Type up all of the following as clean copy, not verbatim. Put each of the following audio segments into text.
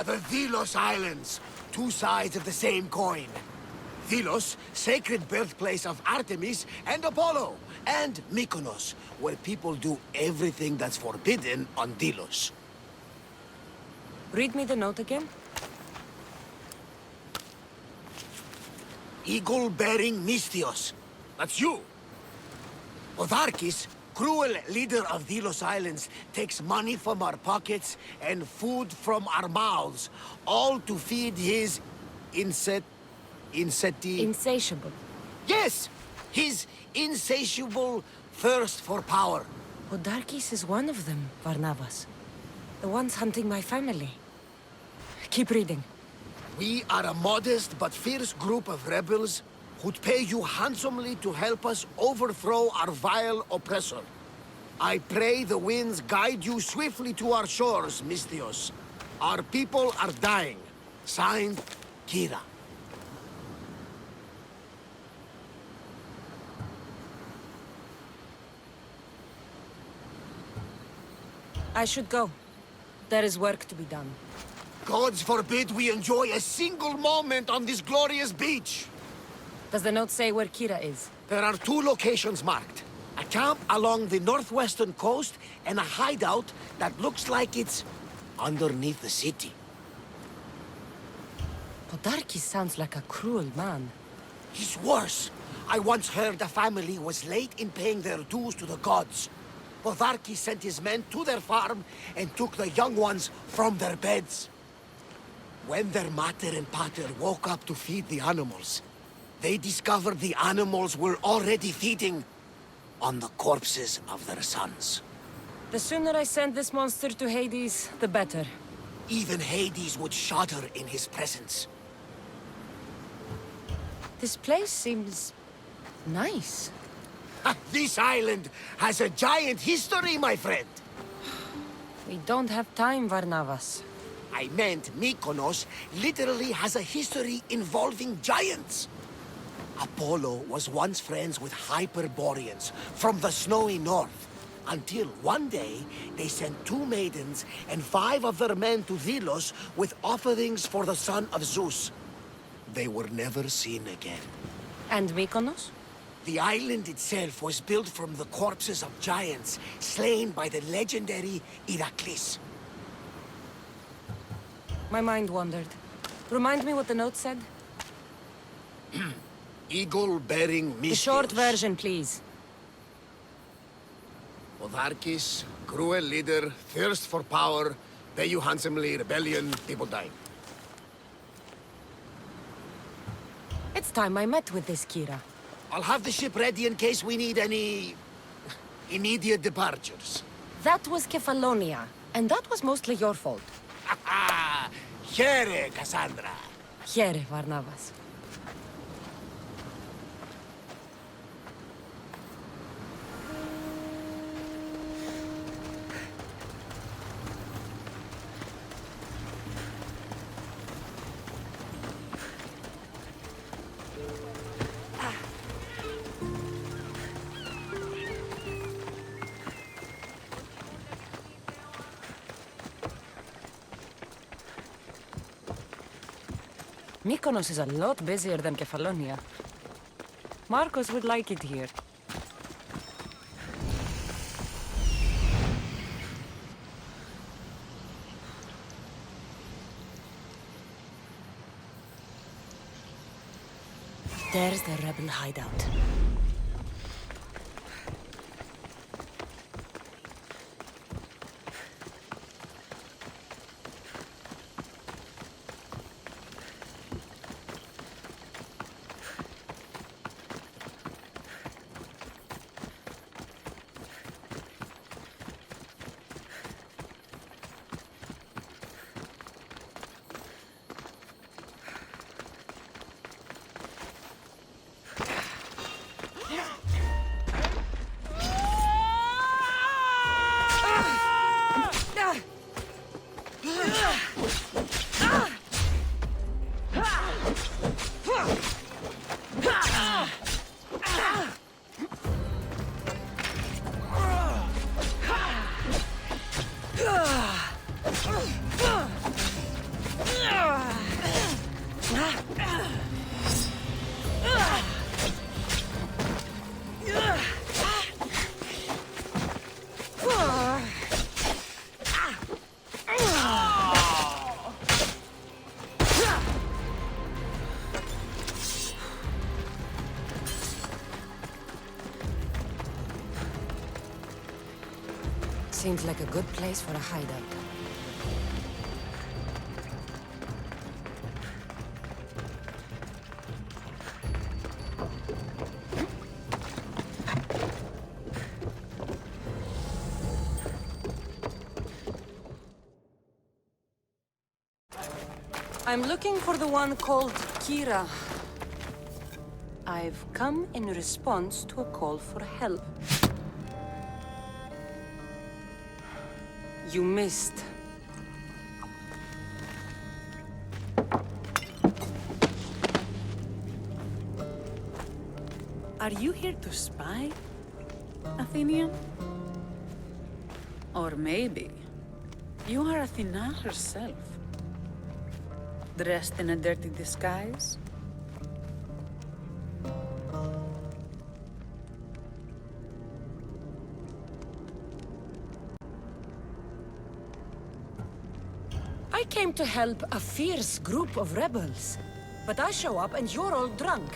The Delos Islands. Two sides of the same coin. Delos, sacred birthplace of Artemis and Apollo. And Mykonos, where people do everything that's forbidden on Delos. Read me the note again. Eagle-bearing Mystios. That's you. Otharkis, cruel leader of Delos Islands, takes money from our pockets and food from our mouths, all to feed his Insatiable. Yes! His insatiable thirst for power. Odarkis is one of them, Varnavas. The ones hunting my family. Keep reading. We are a modest but fierce group of rebels who'd pay you handsomely to help us overthrow our vile oppressor. I pray the winds guide you swiftly to our shores, Mystios. Our people are dying. Signed, Kira. I should go. There is work to be done. Gods forbid we enjoy a single moment on this glorious beach! Does the note say where Kira is? There are two locations marked. A camp along the northwestern coast, and a hideout that looks like it's underneath the city. Podarkis sounds like a cruel man. He's worse. I once heard a family was late in paying their dues to the gods. Podarkis sent his men to their farm and took the young ones from their beds. When their mater and pater woke up to feed the animals, they discovered the animals were already feeding on the corpses of their sons. The sooner I send this monster to Hades, the better. Even Hades would shudder in his presence. This place seems nice. This island has a giant history, my friend. We don't have time, Varnavas. I meant Mykonos literally has a history involving giants. Apollo was once friends with Hyperboreans from the snowy north, until one day they sent 2 maidens and 5 of their men to Delos with offerings for the son of Zeus. They were never seen again. And Mykonos? The island itself was built from the corpses of giants slain by the legendary Iraklis. My mind wandered. Remind me what the note said? Eagle-bearing Mystios. The short version, please. Otharkis, cruel leader, thirst for power, pay you handsomely, rebellion, people dying. It's time I met with this Kira. I'll have the ship ready in case we need any immediate departures. That was Kefalonia, and that was mostly your fault. Here, Cassandra. Here, Varnavas. Mykonos is a lot busier than Kefalonia. Marcos would like it here. There's the rebel hideout. Seems like a good place for a hideout. I'm looking for the one called Kira. I've come in response to a call for help. You missed. Are you here to spy, Athenian? Or maybe you are Athena herself, dressed in a dirty disguise? I came to help a fierce group of rebels. But I show up and you're all drunk.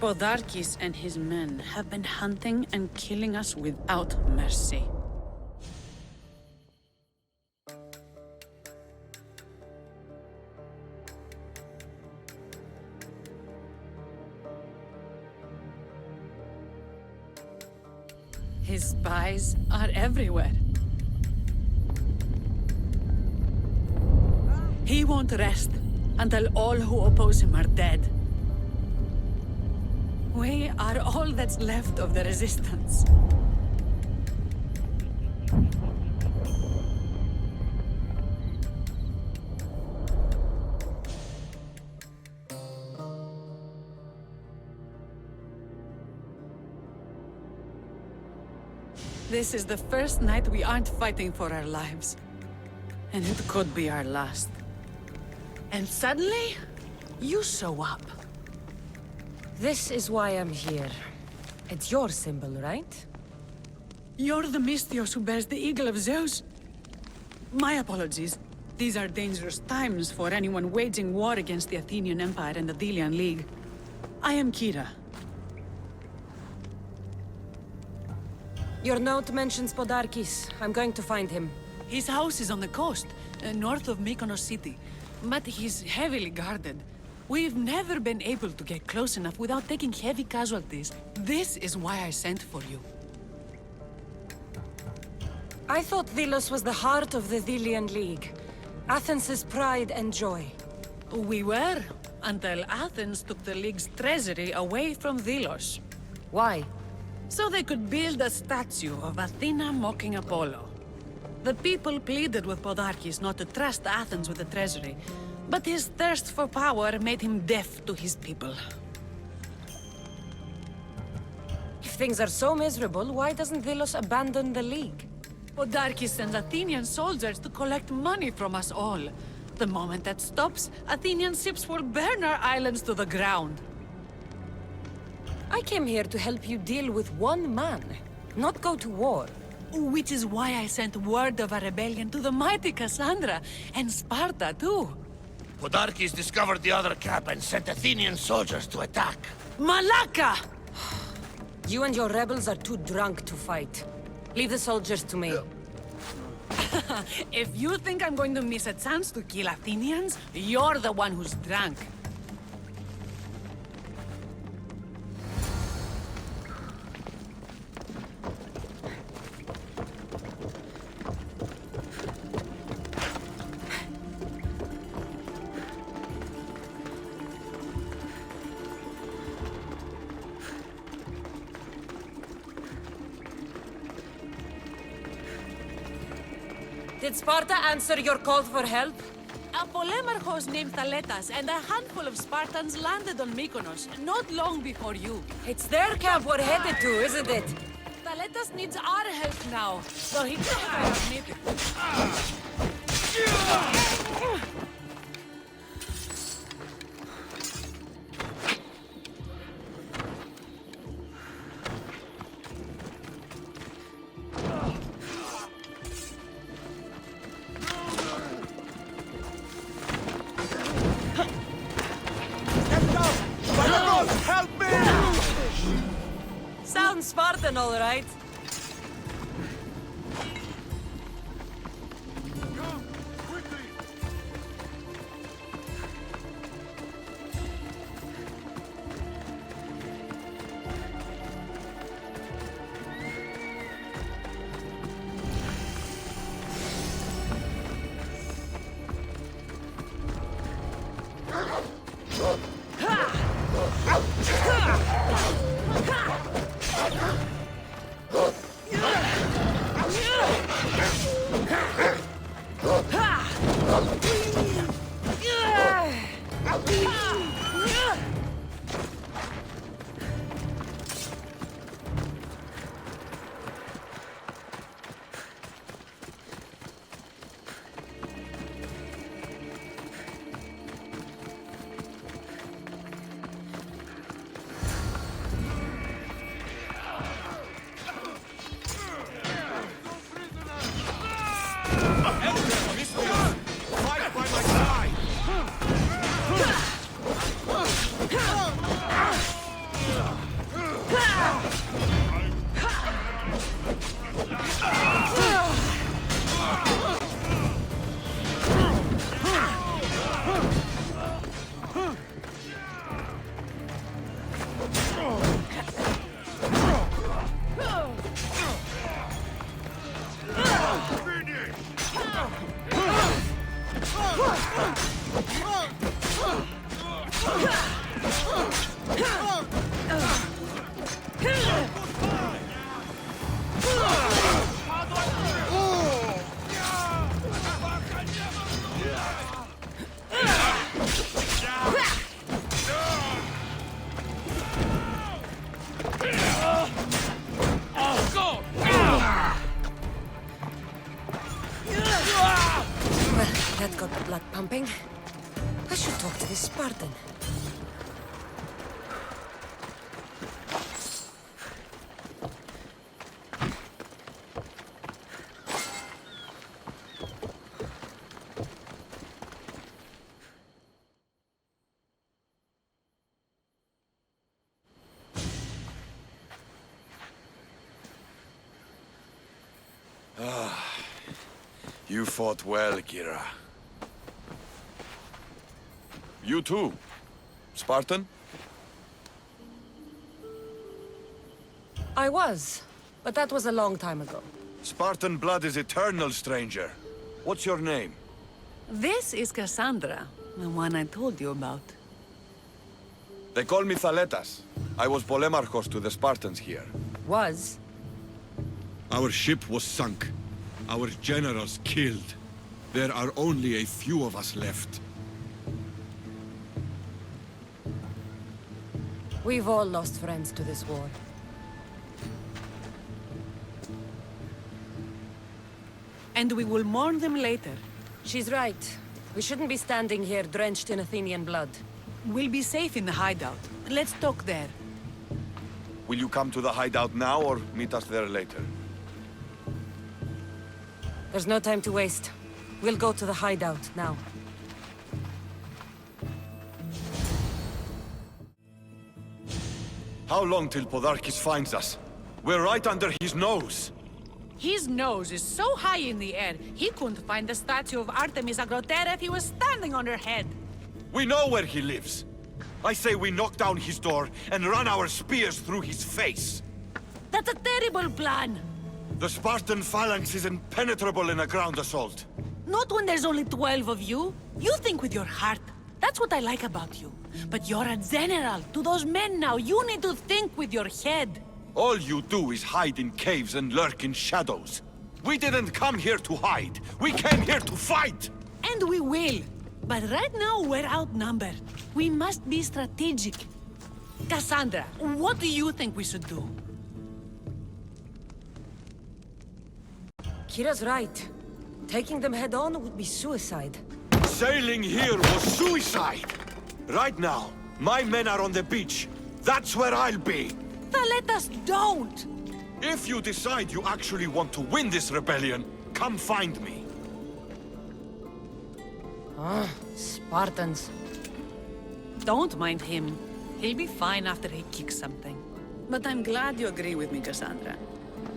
Podarkis and his men have been hunting and killing us without mercy. His spies are everywhere. He won't rest until all who oppose him are dead. We are all that's left of the resistance. This is the first night we aren't fighting for our lives. And it could be our last. And suddenly, you show up. This is why I'm here. It's your symbol, right? You're the Mystios who bears the eagle of Zeus. My apologies. These are dangerous times for anyone waging war against the Athenian Empire and the Delian League. I am Kira. Your note mentions Podarkis. I'm going to find him. His house is on the coast, north of Mykonos city. But he's heavily guarded. We've never been able to get close enough without taking heavy casualties. This is why I sent for you. I thought Delos was the heart of the Delian League. Athens' pride and joy. We were, until Athens took the League's treasury away from Delos. Why? So they could build a statue of Athena mocking Apollo. The people pleaded with Podarkis not to trust Athens with the treasury, but his thirst for power made him deaf to his people. If things are so miserable, why doesn't Delos abandon the League? Podarkis sends Athenian soldiers to collect money from us all. The moment that stops, Athenian ships will burn our islands to the ground. I came here to help you deal with one man, not go to war. Which is why I sent word of a rebellion to the mighty Cassandra, and Sparta too. Podarkis discovered the other camp and sent Athenian soldiers to attack. Malaka! You and your rebels are too drunk to fight. Leave the soldiers to me. If you think I'm going to miss a chance to kill Athenians, you're the one who's drunk. Did Sparta answer your call for help? A polemarchos named Thaletas and a handful of Spartans landed on Mykonos, not long before you. It's their camp we're headed to, isn't it? Thaletas needs our help now, so he can't admit it. Sounds Spartan, all right. Well, that got the blood pumping. I should talk to this Spartan. You fought well, Kira. You too. Spartan? I was, but that was a long time ago. Spartan blood is eternal, stranger. What's your name? This is Cassandra, the one I told you about. They call me Thaletas. I was Polemarchos to the Spartans here. Was? Our ship was sunk. Our generals killed. There are only a few of us left. We've all lost friends to this war. And we will mourn them later. She's right. We shouldn't be standing here drenched in Athenian blood. We'll be safe in the hideout. Let's talk there. Will you come to the hideout now or meet us there later? There's no time to waste. We'll go to the hideout now. How long till Podarkis finds us? We're right under his nose. His nose is so high in the air, he couldn't find the statue of Artemis Agrotera if he was standing on her head. We know where he lives. I say we knock down his door and run our spears through his face. That's a terrible plan. The Spartan phalanx is impenetrable in a ground assault. Not when there's only 12 of you. You think with your heart. That's what I like about you. But you're a general. To those men now, you need to think with your head. All you do is hide in caves and lurk in shadows. We didn't come here to hide. We came here to fight! And we will. But right now, we're outnumbered. We must be strategic. Cassandra, what do you think we should do? Kira's right. Taking them head on would be suicide. Sailing here was suicide! Right now, my men are on the beach. That's where I'll be! Let us don't! If you decide you actually want to win this rebellion, come find me. Spartans. Don't mind him. He'll be fine after he kicks something. But I'm glad you agree with me, Cassandra.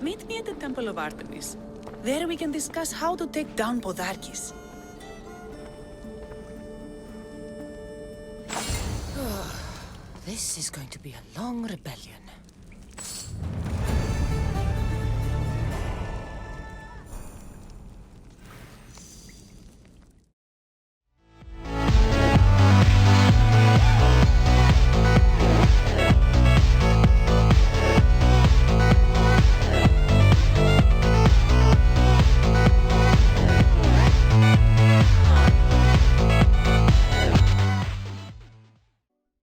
Meet me at the Temple of Artemis. There we can discuss how to take down Podarkis. This is going to be a long rebellion.